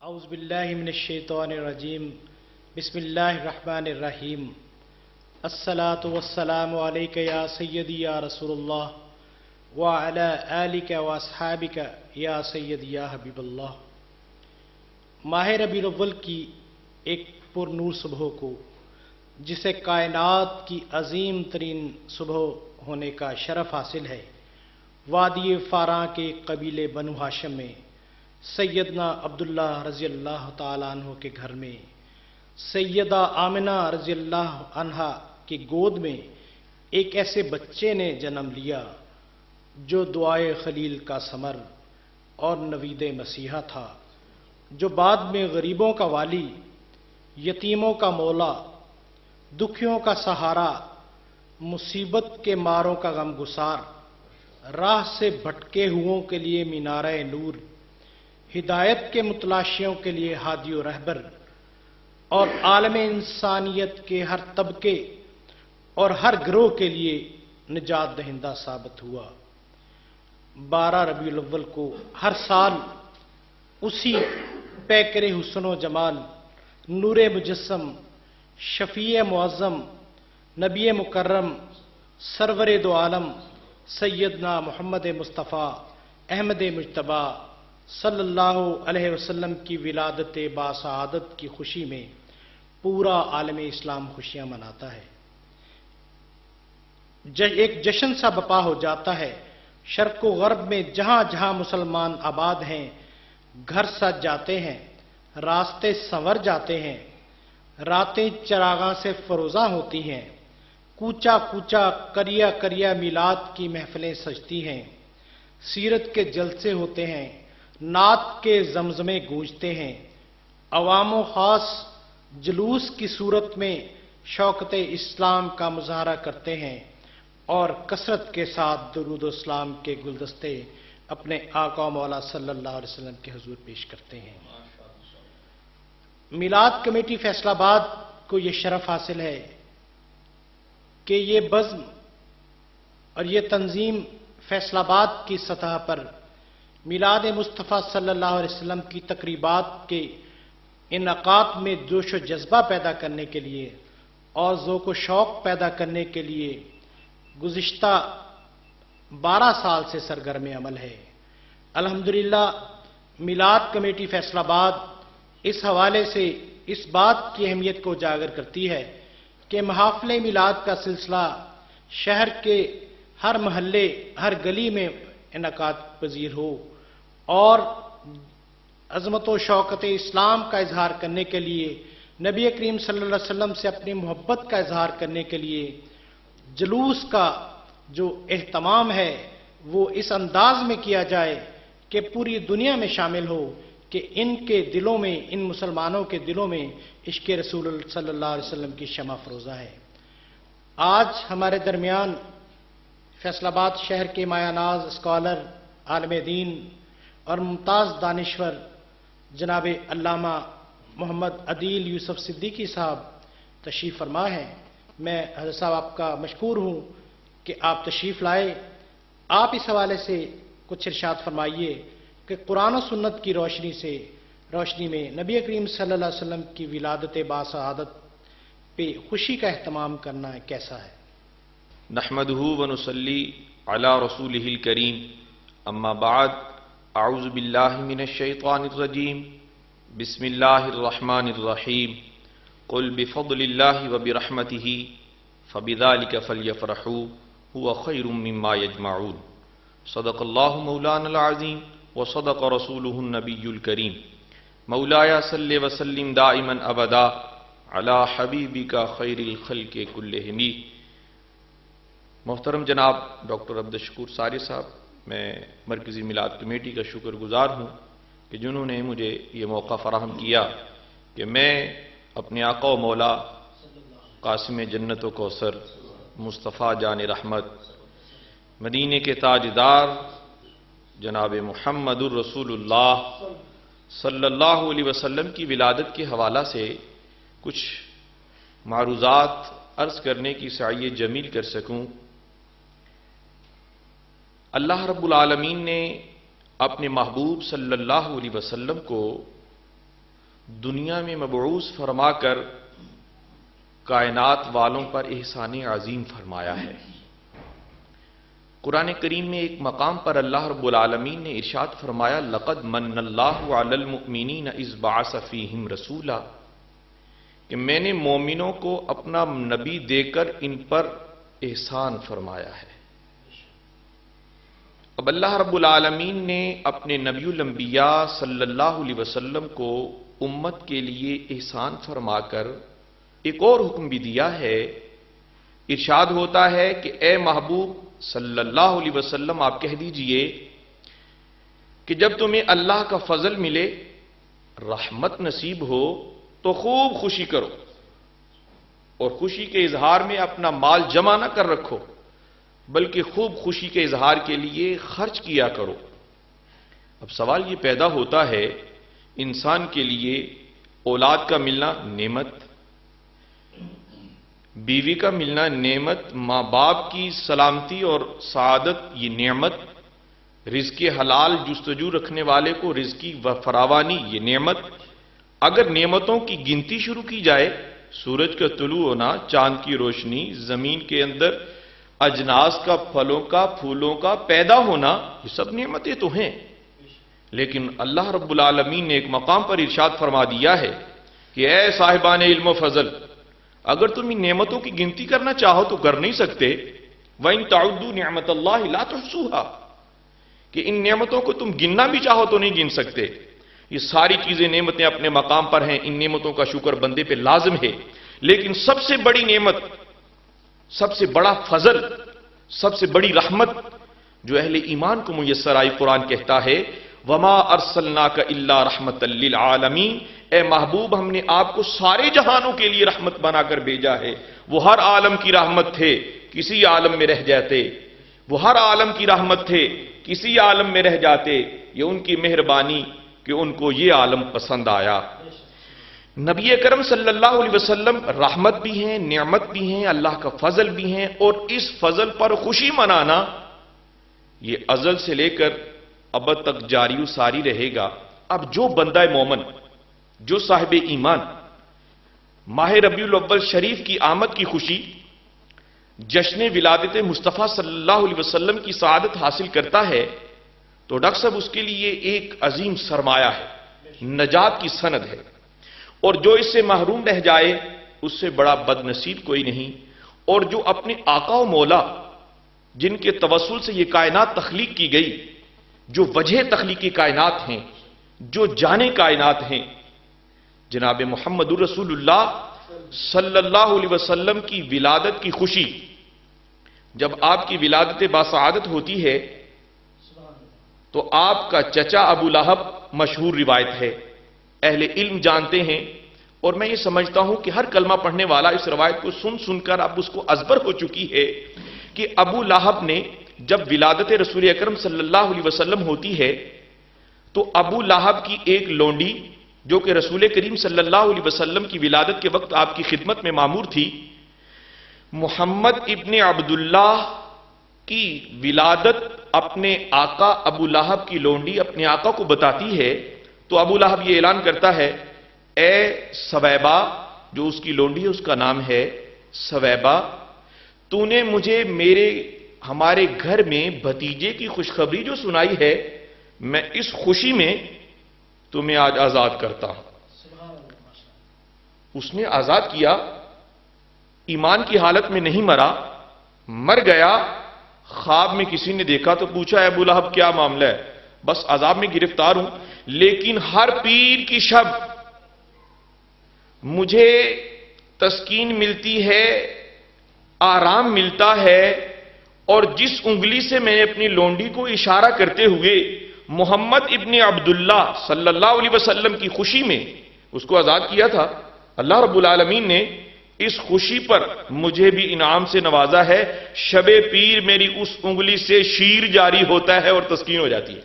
اعوذ باللہ من الشیطان الرجیم بسم اللہ الرحمن الرحیم الصلاۃ والسلام علیک یا سیدی یا رسول اللہ وعلی آلک واصحابک یا سیدی یا حبیب اللہ۔ ماہ ربیع الاول کی ایک پر نور صبح کو، جسے کائنات کی عظیم ترین صبح ہونے کا شرف حاصل ہے، وادی فاراں کے قبیلے بنو ہاشم میں سیدنا عبداللہ رضی اللہ تعالیٰ عنہ کے گھر میں سیدہ آمنہ رضی اللہ عنہا کی گود میں ایک ایسے بچے نے جنم لیا جو دعائے خلیل کا ثمر اور نوید مسیحا تھا، جو بعد میں غریبوں کا والی، یتیموں کا مولا، دکھیوں کا سہارا، مصیبت کے ماروں کا غم گسار، راہ سے بھٹکے ہوئوں کے لیے مینارہ نور، ہدایت کے متلاشیوں کے لیے ہادی و رہبر، اور عالم انسانیت کے ہر طبقے اور ہر گروہ کے لیے نجات دہندہ ثابت ہوا۔ 12 ربیع الاول کو ہر سال اسی پیکر حسن و جمال، نور مجسم، شفیع معظم، نبی مکرم، سرور دو عالم سیدنا محمد مصطفیٰ احمد مجتبیٰ صلی اللہ علیہ وسلم کی ولادت باسعادت کی خوشی میں پورا عالم اسلام خوشیاں مناتا ہے۔ ایک جشن سا بپا ہو جاتا ہے، شرق و غرب میں جہاں جہاں مسلمان آباد ہیں، گھر سج جاتے ہیں، راستے سنور جاتے ہیں، راتیں چراغاں سے فروزاں ہوتی ہیں، کوچا کوچا کریا کریا میلاد کی محفلیں سجتی ہیں، سیرت کے جلسے ہوتے ہیں، نعت کے زمزمے گونجتے ہیں، عوام و خاص جلوس کی صورت میں شوکت اسلام کا مظاہرہ کرتے ہیں اور کثرت کے ساتھ درود و اسلام کے گلدستے اپنے آقا و مولا صلی اللہ علیہ وسلم کے حضور پیش کرتے ہیں۔ میلاد کمیٹی فیصل آباد کو یہ شرف حاصل ہے کہ یہ بزم اور یہ تنظیم فیصل آباد کی سطح پر میلاد مصطفیٰ صلی اللہ علیہ وسلم کی تقریبات کے انعقاد میں جوش و جذبہ پیدا کرنے کے لیے اور ذوق و شوق پیدا کرنے کے لیے گزشتہ 12 سال سے سرگرم عمل ہے۔ الحمدللہ میلاد کمیٹی فیصل آباد اس حوالے سے اس بات کی اہمیت کو اجاگر کرتی ہے کہ محافل میلاد کا سلسلہ شہر کے ہر محلے، ہر گلی میں انعقاد پذیر ہو اور عظمت و شوکت اسلام کا اظہار کرنے کے لیے، نبی کریم صلی اللہ علیہ وسلم سے اپنی محبت کا اظہار کرنے کے لیے جلوس کا جو اہتمام ہے وہ اس انداز میں کیا جائے کہ پوری دنیا میں شامل ہو کہ ان کے دلوں میں، ان مسلمانوں کے دلوں میں عشق رسول صلی اللہ علیہ وسلم کی شمع فروزہ ہے۔ آج ہمارے درمیان فیصل آباد شہر کے مایہ ناز اسکالر، عالم دین اور ممتاز دانشور جناب علامہ محمد عدیل یوسف صدیقی صاحب تشریف فرما ہیں۔ میں حضرت صاحب آپ کا مشکور ہوں کہ آپ تشریف لائے۔ آپ اس حوالے سے کچھ ارشاد فرمائیے کہ قرآن و سنت کی روشنی میں نبی کریم صلی اللہ علیہ وسلم کی ولادت باسعادت پہ خوشی کا اہتمام کرنا کیسا ہے؟ نحمدہ ونصلی علی رسولہ الکریم، اما بعد، اعوذ باللہ من الشیطان الرجیم، بسم اللہ الرحمن الرحیم، قل بفضل اللہ وبرحمتہ فبذلک فلیفرحوا هو خیر مما یجمعون، صدق اللہ مولانا العظیم وصدق رسولہ النبی الکریم، مولایا صلی وسلم دائما ابدا علی حبیبک خیر الخلق کلہم۔ محترم جناب ڈاکٹر عبدالشکور ساری صاحب، میں مرکزی میلاد کمیٹی کا شکر گزار ہوں کہ جنہوں نے مجھے یہ موقع فراہم کیا کہ میں اپنے آقا و مولا قاسم جنت و کوثر مصطفیٰ جان رحمت مدینے کے تاجدار جناب محمد الرسول اللہ صلی اللہ علیہ وسلم کی ولادت کے حوالہ سے کچھ معروضات عرض کرنے کی سعی جمیل کر سکوں۔ اللہ رب العالمین نے اپنے محبوب صلی اللہ علیہ وسلم کو دنیا میں مبعوث فرما کر کائنات والوں پر احسان عظیم فرمایا ہے۔ قرآن کریم میں ایک مقام پر اللہ رب العالمین نے ارشاد فرمایا لقد من اللہ علی المؤمنین اذ بعث فیہم رسولا، کہ میں نے مومنوں کو اپنا نبی دے کر ان پر احسان فرمایا ہے۔ اب اللہ رب العالمین نے اپنے نبی الانبیاء صلی اللہ علیہ وسلم کو امت کے لیے احسان فرما کر ایک اور حکم بھی دیا ہے۔ ارشاد ہوتا ہے کہ اے محبوب صلی اللہ علیہ وسلم آپ کہہ دیجئے کہ جب تمہیں اللہ کا فضل ملے، رحمت نصیب ہو تو خوب خوشی کرو، اور خوشی کے اظہار میں اپنا مال جمع نہ کر رکھو، بلکہ خوب خوشی کے اظہار کے لیے خرچ کیا کرو۔ اب سوال یہ پیدا ہوتا ہے، انسان کے لیے اولاد کا ملنا نعمت، بیوی کا ملنا نعمت، ماں باپ کی سلامتی اور سعادت یہ نعمت، رزق حلال جستجو رکھنے والے کو رزق کی فراوانی یہ نعمت۔ اگر نعمتوں کی گنتی شروع کی جائے، سورج کا طلوع ہونا، چاند کی روشنی، زمین کے اندر اجناس کا، پھلوں کا، پھولوں کا پیدا ہونا، یہ سب نعمتیں تو ہیں، لیکن اللہ رب العالمین نے ایک مقام پر ارشاد فرما دیا ہے کہ اے صاحبان علم و فضل، اگر تم ان نعمتوں کی گنتی کرنا چاہو تو کر نہیں سکتے، وَإِن تَعُدُّوا نِعْمَةَ اللَّهِ لَا تُحْصُوهَا، کہ ان نعمتوں کو تم گننا بھی چاہو تو نہیں گن سکتے۔ یہ ساری چیزیں نعمتیں اپنے مقام پر ہیں، ان نعمتوں کا شکر بندے پہ لازم ہے، لیکن سب سے بڑی نعمت، سب سے بڑا فضل، سب سے بڑی رحمت جو اہل ایمان کو میسر آئی، قرآن کہتا ہے وَمَا أَرْسَلْنَاكَ إِلَّا رَحْمَةً لِّلْعَالَمِينَ، اے محبوب ہم نے آپ کو سارے جہانوں کے لیے رحمت بنا کر بھیجا ہے۔ وہ ہر عالم کی رحمت تھے، کسی عالم میں رہ جاتے، وہ ہر عالم کی رحمت تھے، کسی عالم میں رہ جاتے، یہ ان کی مہربانی کہ ان کو یہ عالم پسند آیا۔ نبی اکرم صلی اللہ علیہ وسلم رحمت بھی ہیں، نعمت بھی ہیں، اللہ کا فضل بھی ہیں، اور اس فضل پر خوشی منانا یہ ازل سے لے کر ابد تک جاری و ساری رہے گا۔ اب جو بندہ مومن، جو صاحب ایمان ماہ ربیع الاول شریف کی آمد کی خوشی، جشن ولادت مصطفیٰ صلی اللہ علیہ وسلم کی سعادت حاصل کرتا ہے تو ڈاکٹر صاحب اس کے لیے ایک عظیم سرمایہ ہے، نجات کی سند ہے، اور جو اس سے محروم رہ جائے اس سے بڑا بد نصیب کوئی نہیں۔ اور جو اپنے آقا و مولا جن کے توسل سے یہ کائنات تخلیق کی گئی، جو وجہ تخلیق کائنات ہیں، جو جانے کائنات ہیں، جناب محمد رسول اللہ صلی اللہ علیہ وسلم کی ولادت کی خوشی، جب آپ کی ولادت باسعادت ہوتی ہے تو آپ کا چچا ابو لہب مشہور روایت ہے، اہل علم جانتے ہیں، اور میں یہ سمجھتا ہوں کہ ہر کلمہ پڑھنے والا اس روایت کو سن سن کر اب اس کو ازبر ہو چکی ہے کہ ابو لہب نے جب ولادت رسول اکرم صلی اللہ علیہ وسلم ہوتی ہے تو ابو لہب کی ایک لونڈی جو کہ رسول کریم صلی اللہ علیہ وسلم کی ولادت کے وقت آپ کی خدمت میں مامور تھی، محمد ابن عبداللہ کی ولادت اپنے آقا ابو لہب کی لونڈی اپنے آقا کو بتاتی ہے تو ابو لہب یہ اعلان کرتا ہے اے سویبہ، جو اس کی لونڈی ہے اس کا نام ہے سویبہ، تو نے مجھے ہمارے گھر میں بھتیجے کی خوشخبری جو سنائی ہے، میں اس خوشی میں تمہیں آج آزاد کرتا ہوں۔ اس نے آزاد کیا، ایمان کی حالت میں نہیں مرا، مر گیا، خواب میں کسی نے دیکھا تو پوچھا اے ابو لہب کیا معاملہ ہے؟ بس عذاب میں گرفتار ہوں، لیکن ہر پیر کی شب مجھے تسکین ملتی ہے، آرام ملتا ہے، اور جس انگلی سے میں اپنی لونڈی کو اشارہ کرتے ہوئے محمد ابن عبداللہ صلی اللہ علیہ وسلم کی خوشی میں اس کو آزاد کیا تھا، اللہ رب العالمین نے اس خوشی پر مجھے بھی انعام سے نوازا ہے، شب پیر میری اس انگلی سے شیر جاری ہوتا ہے اور تسکین ہو جاتی ہے۔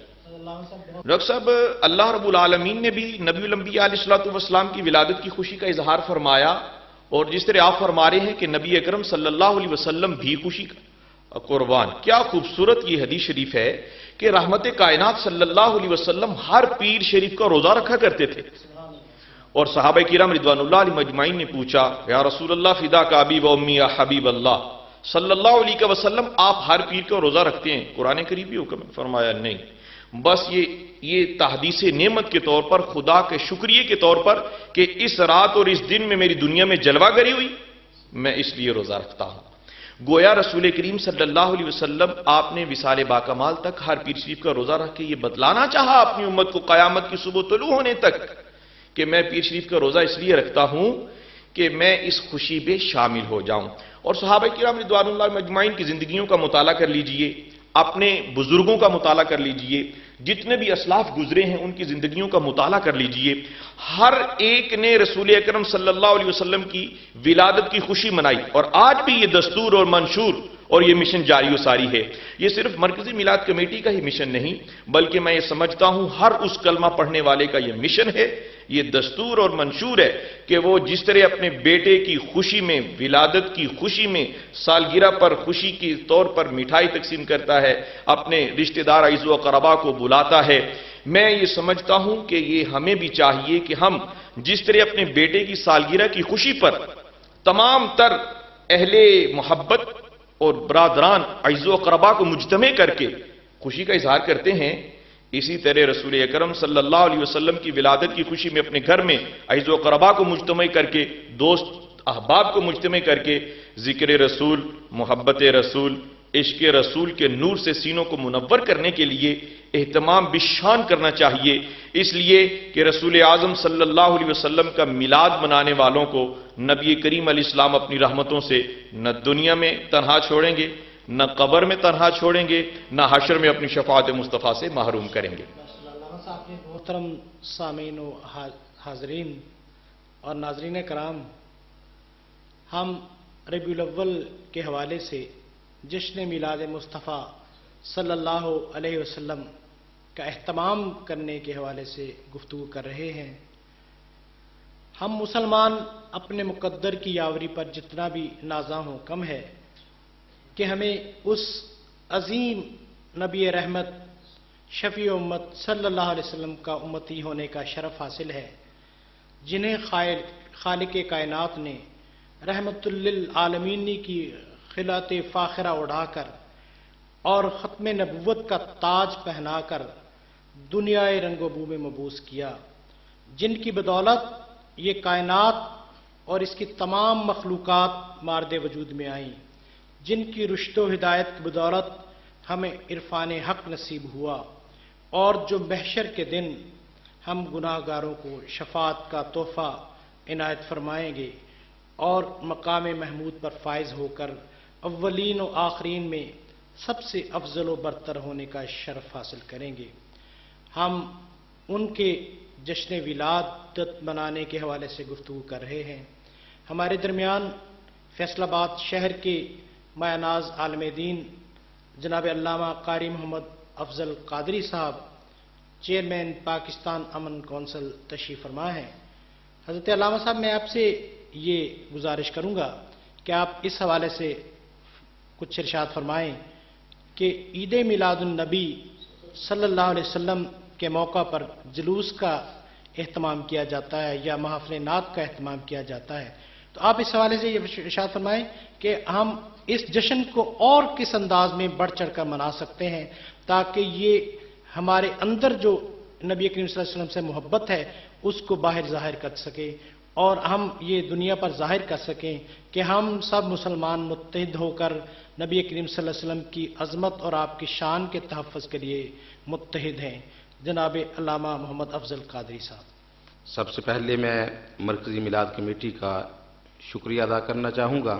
ڈاکٹر صاحب اللہ رب العالمین نے بھی نبی الانبیاء علیہ الصلوۃ والسلام کی ولادت کی خوشی کا اظہار فرمایا، اور جس طرح آپ فرما رہے ہیں کہ نبی اکرم صلی اللہ علیہ وسلم بھی خوشی کا قربان، کیا خوبصورت یہ حدیث شریف ہے کہ رحمت کائنات صلی اللہ علیہ وسلم ہر پیر شریف کا روزہ رکھا کرتے تھے، اور صحابہ کرام رضوان اللہ علیہ مجمعین نے پوچھا یا رسول اللہ فدا کا ابی و امی یا حبیب اللہ صلی اللہ علیہ وسلم، آپ ہر پیر کا روزہ رکھتے ہیں؟ قرآن کریم بھی حکم ہے؟ فرمایا نہیں، بس یہ تحدیث نعمت کے طور پر، خدا کے شکریہ کے طور پر کہ اس رات اور اس دن میں میری دنیا میں جلوہ گری ہوئی، میں اس لیے روزہ رکھتا ہوں۔ گویا رسول کریم صلی اللہ علیہ وسلم آپ نے وصال باکمال تک ہر پیر شریف کا روزہ رکھ کے یہ بتلانا چاہا اپنی امت کو قیامت کی صبح طلوع ہونے تک کہ میں پیر شریف کا روزہ اس لیے رکھتا ہوں کہ میں اس خوشی میں شامل ہو جاؤں۔ اور صحابہ کرام رضوان اللہ مجمعین کی زندگیوں کا مطالعہ کر لیجئے، اپنے بزرگوں کا مطالعہ کر لیجئے، جتنے بھی اسلاف گزرے ہیں ان کی زندگیوں کا مطالعہ کر لیجئے، ہر ایک نے رسول اکرم صلی اللہ علیہ وسلم کی ولادت کی خوشی منائی، اور آج بھی یہ دستور اور منشور اور یہ مشن جاری و ساری ہے۔ یہ صرف مرکزی میلاد کمیٹی کا ہی مشن نہیں، بلکہ میں یہ سمجھتا ہوں ہر اس کلمہ پڑھنے والے کا یہ مشن ہے، یہ دستور اور منشور ہے کہ وہ جس طرح اپنے بیٹے کی خوشی میں، ولادت کی خوشی میں، سالگرہ پر خوشی کے طور پر مٹھائی تقسیم کرتا ہے، اپنے رشتہ دار عزیز و اقربا کو بلاتا ہے، میں یہ سمجھتا ہوں کہ یہ ہمیں بھی چاہیے کہ ہم جس طرح اپنے بیٹے کی سالگرہ کی خوشی پر تمام تر اہل محبت اور برادران عزیز و اقربا کو مجتمع کر کے خوشی کا اظہار کرتے ہیں، اسی طرح رسول اکرم صلی اللہ علیہ وسلم کی ولادت کی خوشی میں اپنے گھر میں عزیز و اقربا کو مجتمع کر کے، دوست احباب کو مجتمع کر کے ذکر رسول، محبت رسول، عشق رسول کے نور سے سینوں کو منور کرنے کے لیے اہتمام بشان کرنا چاہیے، اس لیے کہ رسول اعظم صلی اللہ علیہ وسلم کا میلاد منانے والوں کو نبی کریم علیہ السلام اپنی رحمتوں سے نہ دنیا میں تنہا چھوڑیں گے، نہ قبر میں تنہا چھوڑیں گے، نہ حشر میں اپنی شفاعت مصطفیٰ سے محروم کریں گے۔ محترم سامعین و حاضرین اور ناظرین کرام، ہم ربیع الاول کے حوالے سے جشن میلاد مصطفیٰ صلی اللہ علیہ وسلم کا اہتمام کرنے کے حوالے سے گفتگو کر رہے ہیں۔ ہم مسلمان اپنے مقدر کی یاوری پر جتنا بھی نازاں ہوں کم ہے کہ ہمیں اس عظیم نبی رحمت شفیع امت صلی اللہ علیہ وسلم کا امتی ہونے کا شرف حاصل ہے، جنہیں خالق کائنات نے رحمت للعالمین کی خلعت فاخرہ اڑا کر اور ختم نبوت کا تاج پہنا کر دنیا رنگ و بو میں مبعوث کیا، جن کی بدولت یہ کائنات اور اس کی تمام مخلوقات مارد وجود میں آئیں، جن کی رشد و ہدایت کی بدولت ہمیں عرفان حق نصیب ہوا، اور جو محشر کے دن ہم گناہ گاروں کو شفاعت کا تحفہ عنایت فرمائیں گے اور مقام محمود پر فائز ہو کر اولین و آخرین میں سب سے افضل و برتر ہونے کا شرف حاصل کریں گے۔ ہم ان کے جشن ولادت منانے کے حوالے سے گفتگو کر رہے ہیں۔ ہمارے درمیان فیصل آباد شہر کے مایہ ناز عالم دین جناب علامہ قاری محمد افضل قادری صاحب، چیئرمین پاکستان امن کونسل تشریف فرما ہیں۔ حضرت علامہ صاحب، میں آپ سے یہ گزارش کروں گا کہ آپ اس حوالے سے کچھ ارشاد فرمائیں کہ عید میلاد النبی صلی اللہ علیہ وسلم کے موقع پر جلوس کا اہتمام کیا جاتا ہے یا محافل نعت کا اہتمام کیا جاتا ہے، تو آپ اس حوالے سے یہ ارشاد فرمائیں کہ ہم اس جشن کو اور کس انداز میں بڑھ چڑھ کر منا سکتے ہیں تاکہ یہ ہمارے اندر جو نبی کریم صلی اللہ علیہ وسلم سے محبت ہے اس کو باہر ظاہر کر سکیں اور ہم یہ دنیا پر ظاہر کر سکیں کہ ہم سب مسلمان متحد ہو کر نبی کریم صلی اللہ علیہ وسلم کی عظمت اور آپ کی شان کے تحفظ کے لیے متحد ہیں۔ جناب علامہ محمد افضل قادری صاحب۔ سب سے پہلے میں مرکزی میلاد کمیٹی کا شکریہ ادا کرنا چاہوں گا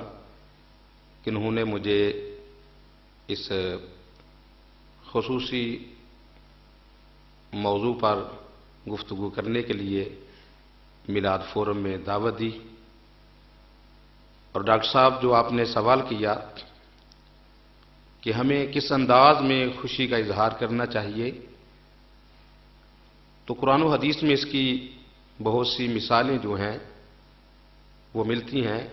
کہ انہوں نے مجھے اس خصوصی موضوع پر گفتگو کرنے کے لیے میلاد فورم میں دعوت دی، اور ڈاکٹر صاحب جو آپ نے سوال کیا کہ ہمیں کس انداز میں خوشی کا اظہار کرنا چاہیے، تو قرآن و حدیث میں اس کی بہت سی مثالیں جو ہیں وہ ملتی ہیں۔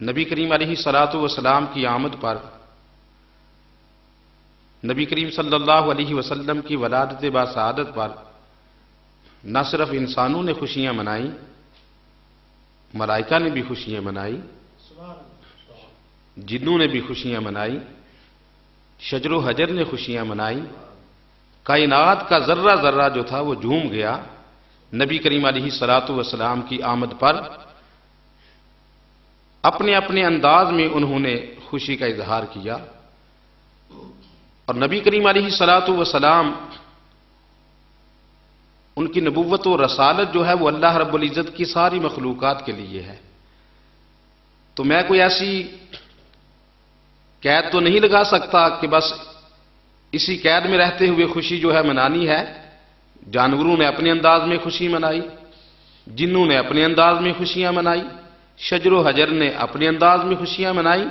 نبی کریم علیہ الصلاۃ والسلام کی آمد پر، نبی کریم صلی اللہ علیہ وسلم کی ولادت با سعادت پر نہ صرف انسانوں نے خوشیاں منائیں، ملائکہ نے بھی خوشیاں منائی، جنوں نے بھی خوشیاں منائی، شجر و حجر نے خوشیاں منائی، کائنات کا ذرہ ذرہ جو تھا وہ جھوم گیا نبی کریم علیہ الصلوۃ والسلام کی آمد پر۔ اپنے اپنے انداز میں انہوں نے خوشی کا اظہار کیا، اور نبی کریم علیہ الصلوۃ والسلام ان کی نبوت و رسالت جو ہے وہ اللہ رب العزت کی ساری مخلوقات کے لیے ہے۔ تو میں کوئی ایسی قید تو نہیں لگا سکتا کہ بس اسی قید میں رہتے ہوئے خوشی جو ہے منانی ہے۔ جانوروں نے اپنے انداز میں خوشی منائی، جنوں نے اپنے انداز میں خوشیاں منائی، شجر و حجر نے اپنے انداز میں خوشیاں منائی۔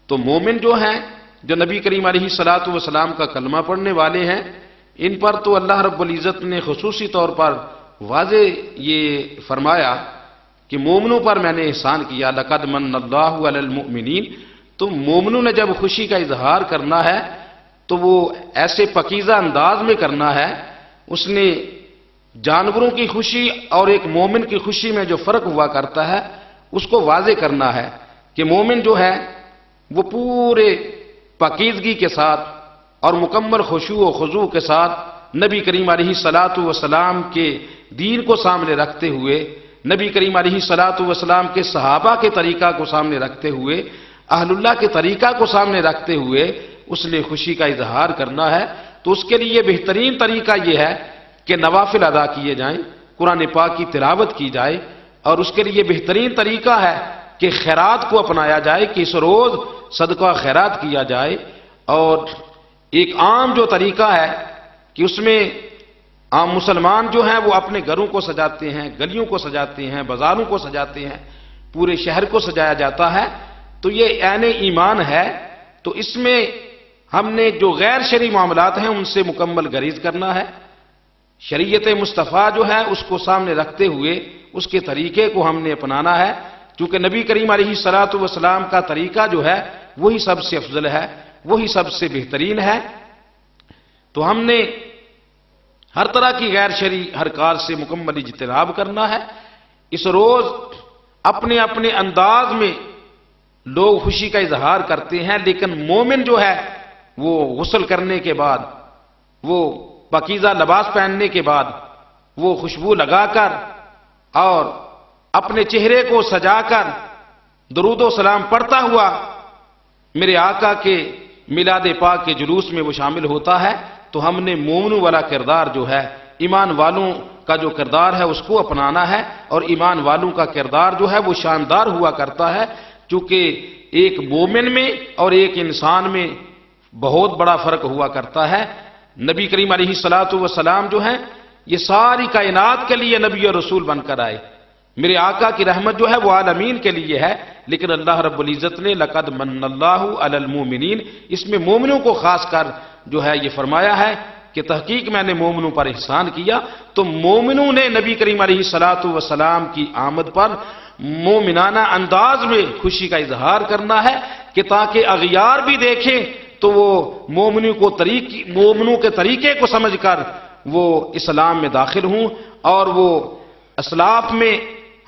تو مومن جو ہیں، جو نبی کریم علیہ الصلوۃ والسلام کا کلمہ پڑھنے والے ہیں، ان پر تو اللہ رب العزت نے خصوصی طور پر واضح یہ فرمایا کہ مومنوں پر میں نے احسان کیا، لقد من اللہ علی المؤمنین۔ تو مومنوں نے جب خوشی کا اظہار کرنا ہے تو وہ ایسے پکیزہ انداز میں کرنا ہے۔ اس نے جانوروں کی خوشی اور ایک مومن کی خوشی میں جو فرق ہوا کرتا ہے اس کو واضح کرنا ہے کہ مومن جو ہے وہ پورے پاکیزگی کے ساتھ اور مکمل خشوع و خضوع کے ساتھ نبی کریم علیہ الصلوۃ والسلام کے دین کو سامنے رکھتے ہوئے، نبی کریم علیہ الصلوۃ والسلام کے صحابہ کے طریقہ کو سامنے رکھتے ہوئے، اہل اللہ کے طریقہ کو سامنے رکھتے ہوئے اس نے خوشی کا اظہار کرنا ہے۔ تو اس کے لیے بہترین طریقہ یہ ہے کہ نوافل ادا کیے جائیں، قرآن پاک کی تلاوت کی جائے، اور اس کے لیے بہترین طریقہ ہے کہ خیرات کو اپنایا جائے، کہ اس روز صدقہ خیرات کیا جائے۔ اور ایک عام جو طریقہ ہے کہ اس میں عام مسلمان جو ہیں وہ اپنے گھروں کو سجاتے ہیں، گلیوں کو سجاتے ہیں، بازاروں کو سجاتے ہیں، پورے شہر کو سجایا جاتا ہے۔ تو یہ عین ایمان ہے۔ تو اس میں ہم نے جو غیر شرعی معاملات ہیں ان سے مکمل گریز کرنا ہے۔ شریعت مصطفیٰ جو ہے اس کو سامنے رکھتے ہوئے اس کے طریقے کو ہم نے اپنانا ہے، چونکہ نبی کریم علیہ الصلوۃ والسلام کا طریقہ جو ہے وہی سب سے افضل ہے، وہی سب سے بہترین ہے۔ تو ہم نے ہر طرح کی غیر شرعی حرکات سے مکمل اجتناب کرنا ہے۔ اس روز اپنے اپنے انداز میں لوگ خوشی کا اظہار کرتے ہیں، لیکن مومن جو ہے وہ غسل کرنے کے بعد، وہ پاکیزہ لباس پہننے کے بعد، وہ خوشبو لگا کر اور اپنے چہرے کو سجا کر درود و سلام پڑھتا ہوا میرے آقا کے میلاد پاک کے جلوس میں وہ شامل ہوتا ہے۔ تو ہم نے مومنوں والا کردار جو ہے، ایمان والوں کا جو کردار ہے اس کو اپنانا ہے، اور ایمان والوں کا کردار جو ہے وہ شاندار ہوا کرتا ہے، چونکہ ایک مومن میں اور ایک انسان میں بہت بڑا فرق ہوا کرتا ہے۔ نبی کریم علیہ الصلوۃ والسلام جو ہیں یہ ساری کائنات کے لیے نبی اور رسول بن کر آئے۔ میرے آقا کی رحمت جو ہے وہ عالمین کے لیے ہے، لیکن اللہ رب العزت نے لقد من اللہ علی المؤمنین، اس میں مومنوں کو خاص کر جو ہے یہ فرمایا ہے کہ تحقیق میں نے مومنوں پر احسان کیا۔ تو مومنوں نے نبی کریم علیہ الصلوۃ والسلام کی آمد پر مومنانہ انداز میں خوشی کا اظہار کرنا ہے، کہ تاکہ اغیار بھی دیکھیں تو وہ مومنوں کے طریقے کو سمجھ کر وہ اسلام میں داخل ہوں، اور وہ اسلاف میں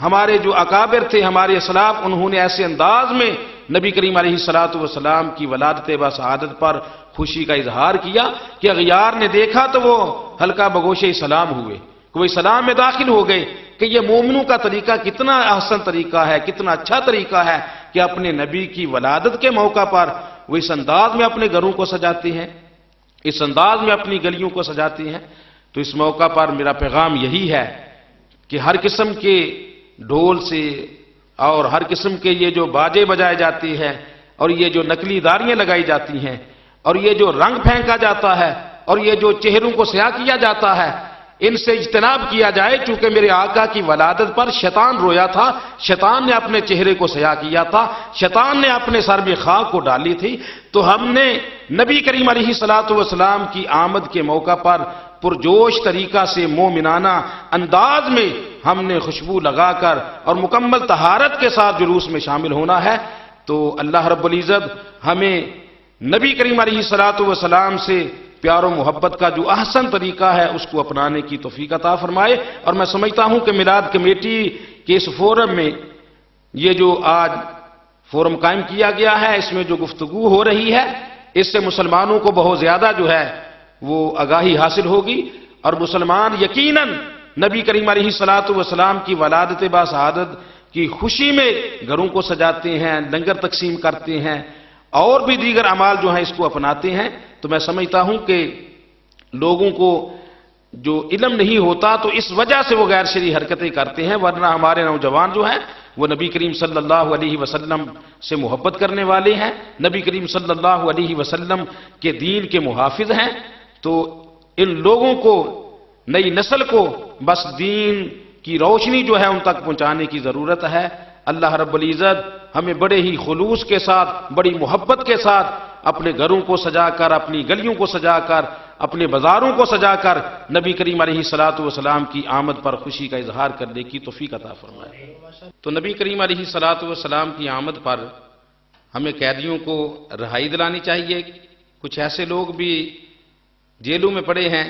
ہمارے جو اکابر تھے، ہمارے اسلاف، انہوں نے ایسے انداز میں نبی کریم علیہ الصلوۃ والسلام کی ولادت بسعادت پر خوشی کا اظہار کیا کہ اغیار نے دیکھا تو وہ ہلکا بگوش سلام ہوئے، وہ اسلام میں داخل ہو گئے، کہ یہ مومنوں کا طریقہ کتنا احسن طریقہ ہے، کتنا اچھا طریقہ ہے کہ اپنے نبی کی ولادت کے موقع پر وہ اس انداز میں اپنے گھروں کو سجاتے ہیں، اس انداز میں اپنی گلیوں کو سجاتے ہیں۔ تو اس موقع پر میرا پیغام یہی ہے کہ ہر قسم کے ڈھول سے اور ہر قسم کے یہ جو باجے بجائے جاتے ہیں، اور یہ جو نقلی داڑیاں لگائی جاتی ہیں، اور یہ جو رنگ پھینکا جاتا ہے، اور یہ جو چہروں کو سیاہ کیا جاتا ہے، ان سے اجتناب کیا جائے، چونکہ میرے آقا کی ولادت پر شیطان رویا تھا، شیطان نے اپنے چہرے کو سیاہ کیا تھا، شیطان نے اپنے سر میں خاک کو ڈالی تھی۔ تو ہم نے نبی کریم علیہ الصلوۃ والسلام کی آمد کے موقع پر پرجوش طریقہ سے مومنانہ انداز میں ہم نے خوشبو لگا کر اور مکمل طہارت کے ساتھ جلوس میں شامل ہونا ہے۔ تو اللہ رب العزت ہمیں نبی کریم علیہ الصلوۃ والسلام سے پیار و محبت کا جو احسن طریقہ ہے اس کو اپنانے کی توفیق عطا فرمائے۔ اور میں سمجھتا ہوں کہ میلاد کمیٹی کے اس فورم میں یہ جو آج فورم قائم کیا گیا ہے، اس میں جو گفتگو ہو رہی ہے، اس سے مسلمانوں کو بہت زیادہ جو ہے وہ آگاہی حاصل ہوگی، اور مسلمان یقیناً نبی کریم علیہ الصلوۃ والسلام کی ولادت باسعادت کی خوشی میں گھروں کو سجاتے ہیں، لنگر تقسیم کرتے ہیں، اور بھی دیگر اعمال جو ہیں اس کو اپناتے ہیں۔ تو میں سمجھتا ہوں کہ لوگوں کو جو علم نہیں ہوتا تو اس وجہ سے وہ غیر شرعی حرکتیں کرتے ہیں، ورنہ ہمارے نوجوان جو ہیں وہ نبی کریم صلی اللہ علیہ وسلم سے محبت کرنے والے ہیں، نبی کریم صلی اللہ علیہ وسلم کے دین کے محافظ ہیں۔ تو ان لوگوں کو، نئی نسل کو بس دین کی روشنی جو ہے ان تک پہنچانے کی ضرورت ہے۔ اللہ رب العزت ہمیں بڑے ہی خلوص کے ساتھ، بڑی محبت کے ساتھ اپنے گھروں کو سجا کر، اپنی گلیوں کو سجا کر، اپنے بازاروں کو سجا کر نبی کریم علیہ الصلوۃ والسلام کی آمد پر خوشی کا اظہار کرنے کی توفیق عطا فرمائے۔ تو نبی کریم علیہ الصلوۃ والسلام کی آمد پر ہمیں قیدیوں کو رہائی دلانی چاہیے۔ کچھ ایسے لوگ بھی جیلوں میں پڑے ہیں